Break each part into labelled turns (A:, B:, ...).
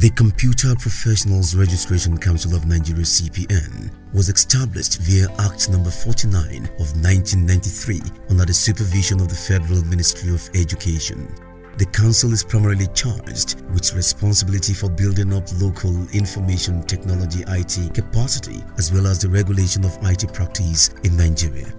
A: The Computer Professionals Registration Council of Nigeria (CPN) was established via Act No. 49 of 1993 under the supervision of the Federal Ministry of Education. The council is primarily charged with responsibility for building up local information technology IT capacity as well as the regulation of IT practice in Nigeria.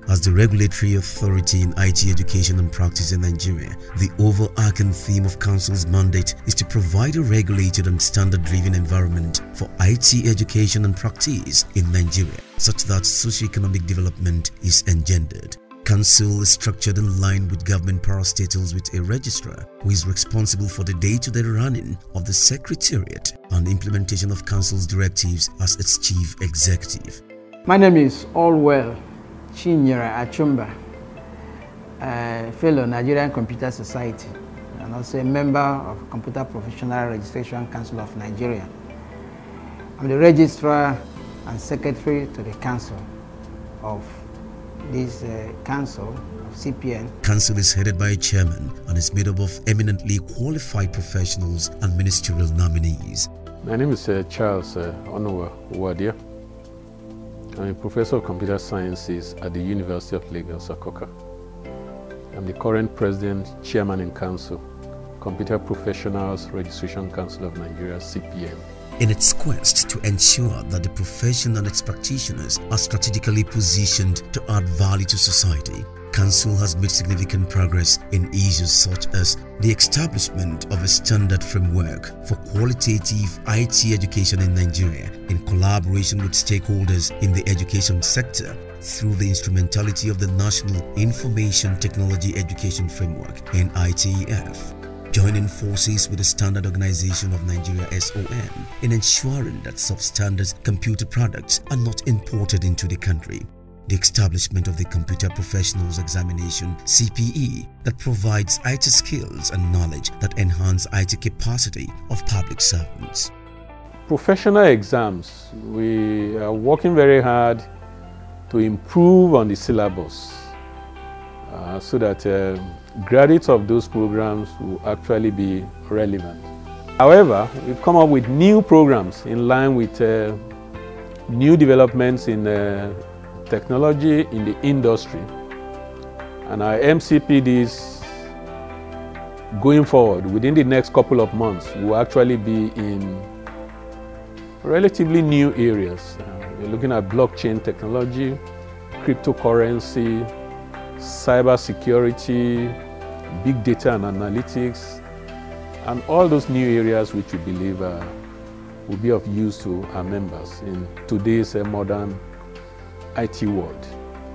A: As the regulatory authority in IT education and practice in Nigeria, the overarching theme of Council's mandate is to provide a regulated and standard-driven environment for IT education and practice in Nigeria, such that socio-economic development is engendered. Council is structured in line with government parastatals with a registrar who is responsible for the day-to-day running of the Secretariat and implementation of Council's directives as its chief executive.
B: My name is Allwell Chinyere Achumba, a fellow Nigerian Computer Society and also a member of Computer Professional Registration Council of Nigeria. I'm the registrar and secretary to the council of this council of CPN.
A: Council is headed by a chairman and is made up of eminently qualified professionals and ministerial nominees.
C: My name is Charles Onowa Wadia. I'm a professor of computer sciences at the University of Lagos, Akoka. I'm the current president, chairman in council, Computer Professionals Registration Council of Nigeria, CPN.
A: In its quest to ensure that the profession and its practitioners are strategically positioned to add value to society, Council has made significant progress in issues such as the establishment of a standard framework for qualitative IT education in Nigeria in collaboration with stakeholders in the education sector through the instrumentality of the National Information Technology Education Framework (NITEF), joining forces with the Standard Organization of Nigeria (SON) in ensuring that substandard computer products are not imported into the country. The establishment of the Computer Professionals Examination (CPE) that provides IT skills and knowledge that enhance IT capacity of public servants.
C: Professional exams, we are working very hard to improve on the syllabus so that graduates of those programs will actually be relevant. However, we've come up with new programs in line with new developments in technology in the industry, and our MCPDs going forward within the next couple of months will actually be in relatively new areas. We're looking at blockchain technology, cryptocurrency, cyber security, big data and analytics, and all those new areas which we believe will be of use to our members in today's modern IT world.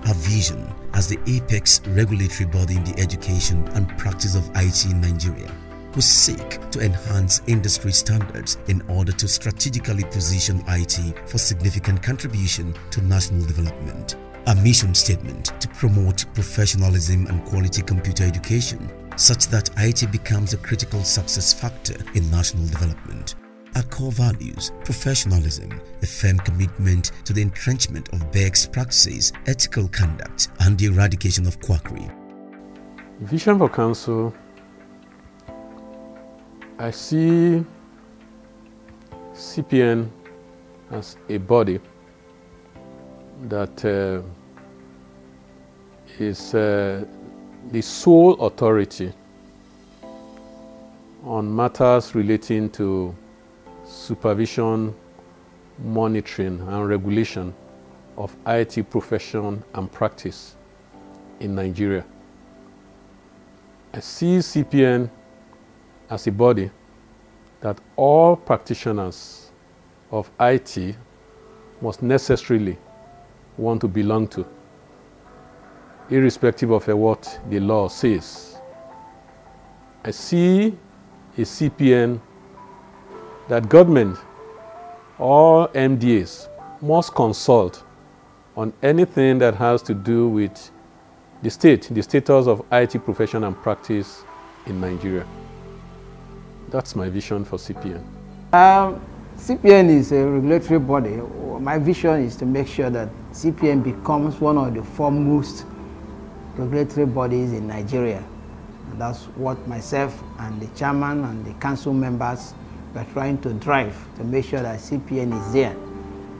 A: Her vision as the apex regulatory body in the education and practice of IT in Nigeria will seek to enhance industry standards in order to strategically position IT for significant contribution to national development. A mission statement to promote professionalism and quality computer education such that IT becomes a critical success factor in national development. Our core values: professionalism, a firm commitment to the entrenchment of best practices, ethical conduct, and the eradication of quackery.
C: Vision for Council, I see CPN as a body that is the sole authority on matters relating to supervision, monitoring, and regulation of IT profession and practice in Nigeria. I see CPN as a body that all practitioners of IT must necessarily want to belong to, irrespective of what the law says. I see a CPN that government, all MDAs, must consult on anything that has to do with the status of IT profession and practice in Nigeria. That's my vision for CPN.
B: CPN is a regulatory body. My vision is to make sure that CPN becomes one of the foremost regulatory bodies in Nigeria. And that's what myself and the chairman and the council members we are trying to drive to make sure that CPN is there.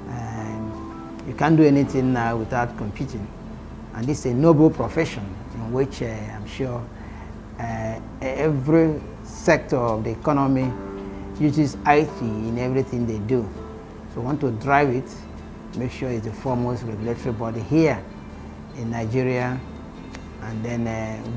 B: And you can't do anything now without computing. And this is a noble profession in which I'm sure every sector of the economy uses IT in everything they do. So we want to drive it, make sure it's the foremost regulatory body here in Nigeria, and then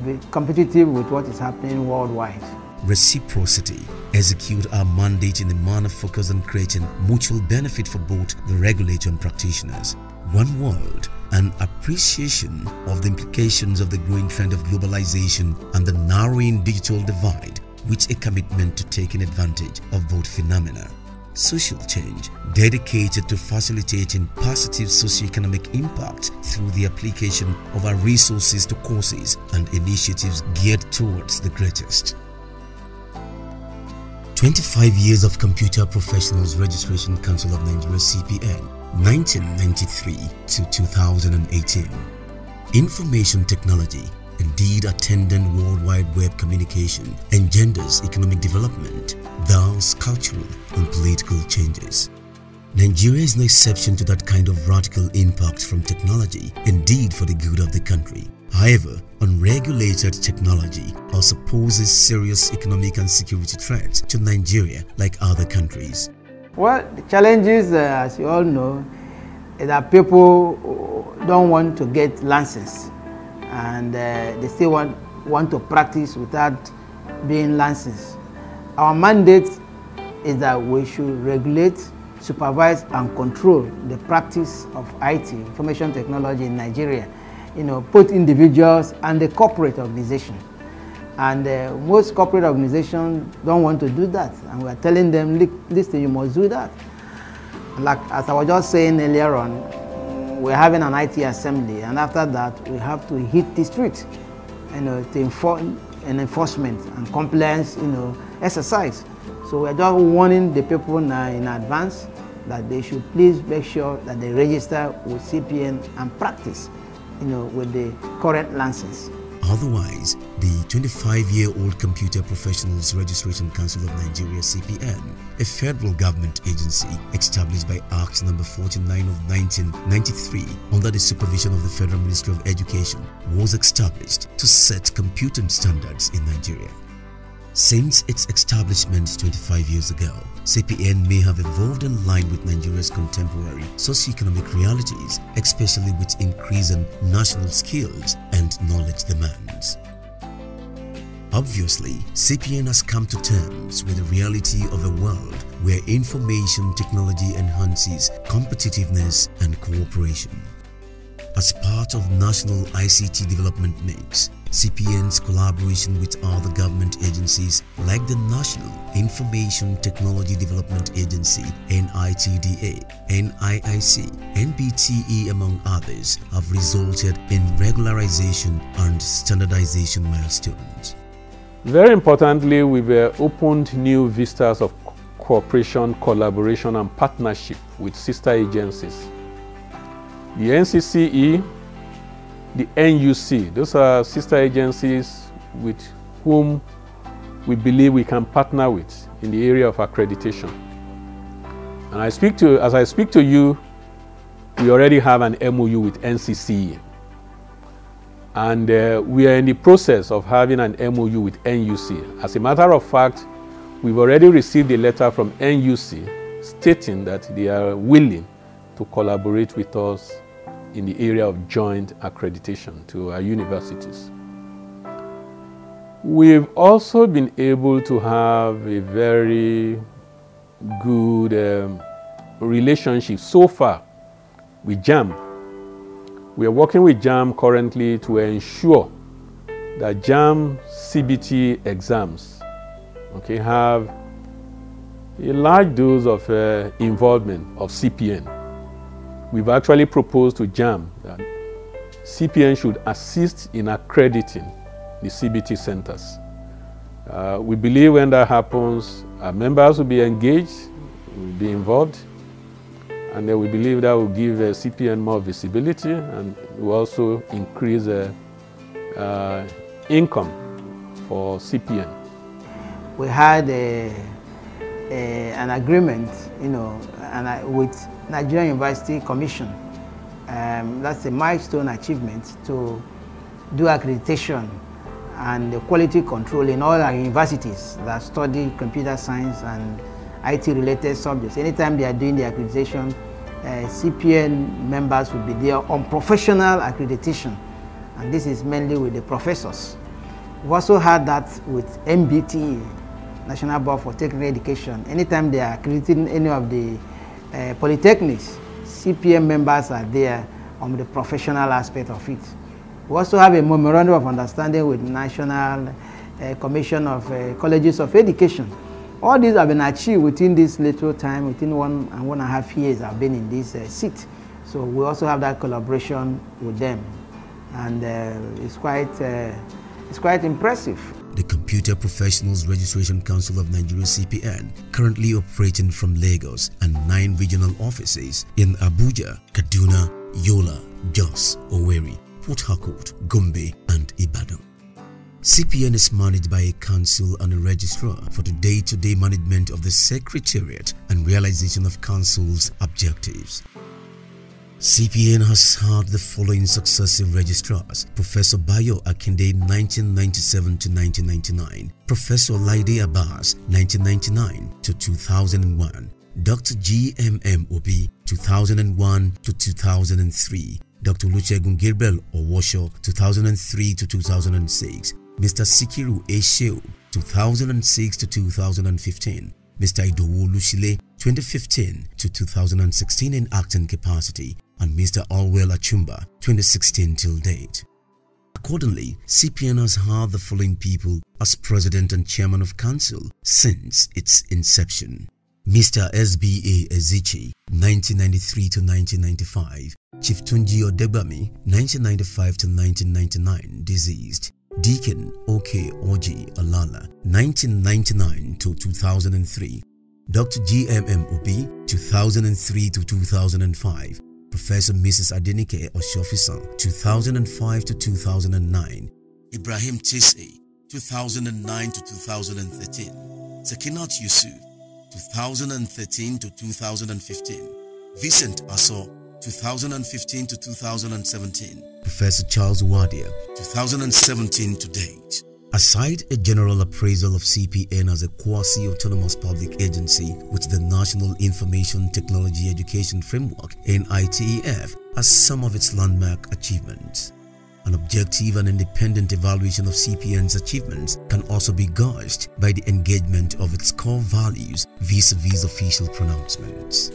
B: be competitive with what is happening worldwide.
A: Reciprocity. Execute our mandate in a manner focused on creating mutual benefit for both the regulator and practitioners. One world, an appreciation of the implications of the growing trend of globalization and the narrowing digital divide, with a commitment to taking advantage of both phenomena. Social change, dedicated to facilitating positive socioeconomic impact through the application of our resources to causes and initiatives geared towards the greatest. 25 years of Computer Professionals Registration Council of Nigeria (CPN), 1993 to 2018. Information technology, indeed attendant World Wide Web communication, engenders economic development, thus cultural and political changes. Nigeria is no exception to that kind of radical impact from technology, indeed for the good of the country. However, unregulated technology also poses serious economic and security threats to Nigeria like other countries.
B: Well, the challenges, as you all know, is that people don't want to get licenses, and they still want to practice without being licensed. Our mandate is that we should regulate, supervise, and control the practice of IT, information technology in Nigeria, both individuals and the corporate organization. And most corporate organizations don't want to do that, and we are telling them, listen, you must do that. Like as I was just saying earlier on, we're having an IT assembly, and after that we have to hit the street, to inform an enforcement and compliance, exercise. So we're just warning the people now in advance that they should please make sure that they register with CPN and practice, with the current license.
A: Otherwise, the 25-year-old Computer Professionals Registration Council of Nigeria (CPN), a federal government agency established by Act No. 49 of 1993 under the supervision of the Federal Ministry of Education, was established to set computing standards in Nigeria. Since its establishment 25 years ago, CPN may have evolved in line with Nigeria's contemporary socio-economic realities, especially with increasing national skills and knowledge demands. Obviously, CPN has come to terms with the reality of a world where information technology enhances competitiveness and cooperation. As part of national ICT development mix, CPN's collaboration with other government agencies like the National Information Technology Development Agency (NITDA), NIIC, NBTE among others have resulted in regularization and standardization milestones.
C: Very importantly, we've opened new vistas of cooperation, collaboration and partnership with sister agencies. The NCCE, the NUC, those are sister agencies with whom we believe we can partner with in the area of accreditation. And as I speak to you, we already have an MOU with NCCE. And we are in the process of having an MOU with NUC. As a matter of fact, we've already received a letter from NUC stating that they are willing to collaborate with us in the area of joint accreditation to our universities. We've also been able to have a very good relationship so far with JAMB. We are working with JAMB currently to ensure that JAMB CBT exams have a large dose of involvement of CPN. We've actually proposed to JAMB that CPN should assist in accrediting the CBT centers. We believe when that happens, our members will be engaged, will be involved, and then we believe that will give CPN more visibility and will also increase income for CPN.
B: We had a an agreement, with Nigerian University Commission. That's a milestone achievement to do accreditation and the quality control in all our universities that study computer science and IT-related subjects. Anytime they are doing the accreditation, CPN members will be there on professional accreditation, and this is mainly with the professors. We also had that with MBTE, National Board for Technical Education. Anytime they are accrediting any of the polytechnics, CPN members are there on the professional aspect of it. We also have a memorandum of understanding with National Commission of Colleges of Education. All these have been achieved within this little time, within 1.5 years I've been in this seat. So we also have that collaboration with them, and it's quite impressive.
A: The Computer Professionals Registration Council of Nigeria (CPN), currently operating from Lagos and 9 regional offices in Abuja, Kaduna, Yola, Jos, Owerri, Port Harcourt, Gombe, and Ibadan. CPN is managed by a council and a registrar for the day-to-day management of the secretariat and realization of council's objectives. CPN has had the following successive registrars: Professor Bayo Akinde 1997 to 1999, Professor Laide Abbas 1999 to 2001, Dr. GMM Obi 2001 to 2003, Dr. Olusegun Gabriel Owosho 2003 to 2006, Mr. Sikiru Esheo 2006 to 2015, Mr. Idowu Lusile 2015 to 2016 in acting capacity, and Mr. Alwell Achumba 2016 till date. Accordingly, CPN has had the following people as President and Chairman of Council since its inception: Mr. SBA Ezichi 1993 to 1995, Chief Tunji Odegbami 1995 to 1999, deceased; Deacon OK Oji Alala 1999 to 2003, Dr. GMM Obi 2003 to 2005, Professor Mrs. Adenike Oshofisan 2005 to 2009, Ibrahim Tisse 2009 to 2013, Sekinat Yusuf 2013 to 2015, Vincent Asso 2015 to 2017, Professor Charles Wadia 2017 to date. Aside a general appraisal of CPN as a quasi-autonomous public agency with the National Information Technology Education Framework (NITEF) as some of its landmark achievements, an objective and independent evaluation of CPN's achievements can also be gauged by the engagement of its core values vis-a-vis official pronouncements.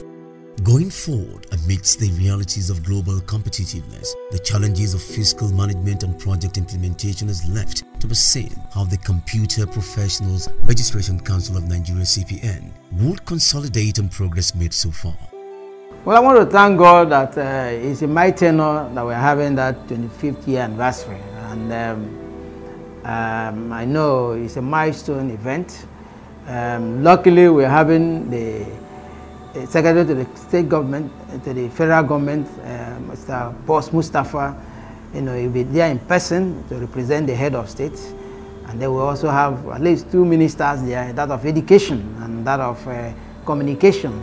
A: Going forward, amidst the realities of global competitiveness, the challenges of fiscal management and project implementation is left to be seen how the Computer Professionals Registration Council of Nigeria (CPN) would consolidate on progress made so far.
B: Well, I want to thank God that it's in my tenure that we're having that 25th year anniversary, and I know it's a milestone event. Luckily, we're having the Secretary to the State Government, to the Federal Government, Mr. Boss Mustafa, he'll be there in person to represent the head of state. And then we also have at least 2 ministers there, that of education and that of communication,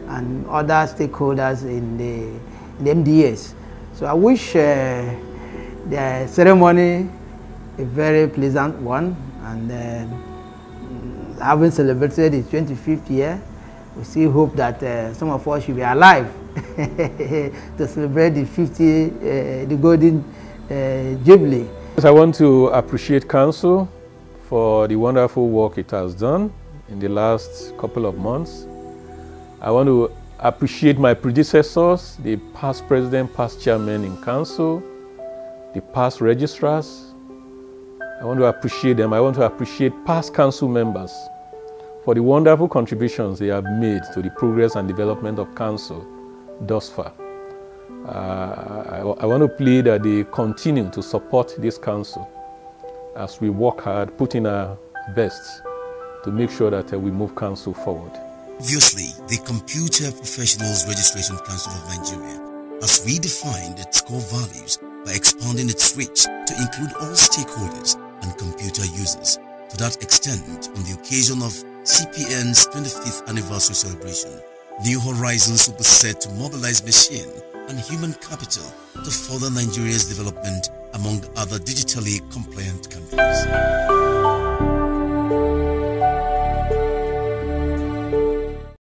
B: and other stakeholders in the MDAs. So I wish the ceremony a very pleasant one, and having celebrated its 25th year, we still hope that some of us should be alive to celebrate the golden jubilee.
C: I want to appreciate Council for the wonderful work it has done in the last couple of months. I want to appreciate my predecessors, the past president, past chairman in Council, the past registrars. I want to appreciate them. I want to appreciate past Council members for the wonderful contributions they have made to the progress and development of Council thus far. I want to plead that they continue to support this Council as we work hard, put in our best to make sure that we move Council forward.
A: Obviously, the Computer Professionals Registration Council of Nigeria has redefined its core values by expanding its reach to include all stakeholders and computer users. To that extent, on the occasion of CPN's 25th anniversary celebration, New Horizons will be set to mobilize machine and human capital to further Nigeria's development among the other digitally compliant countries.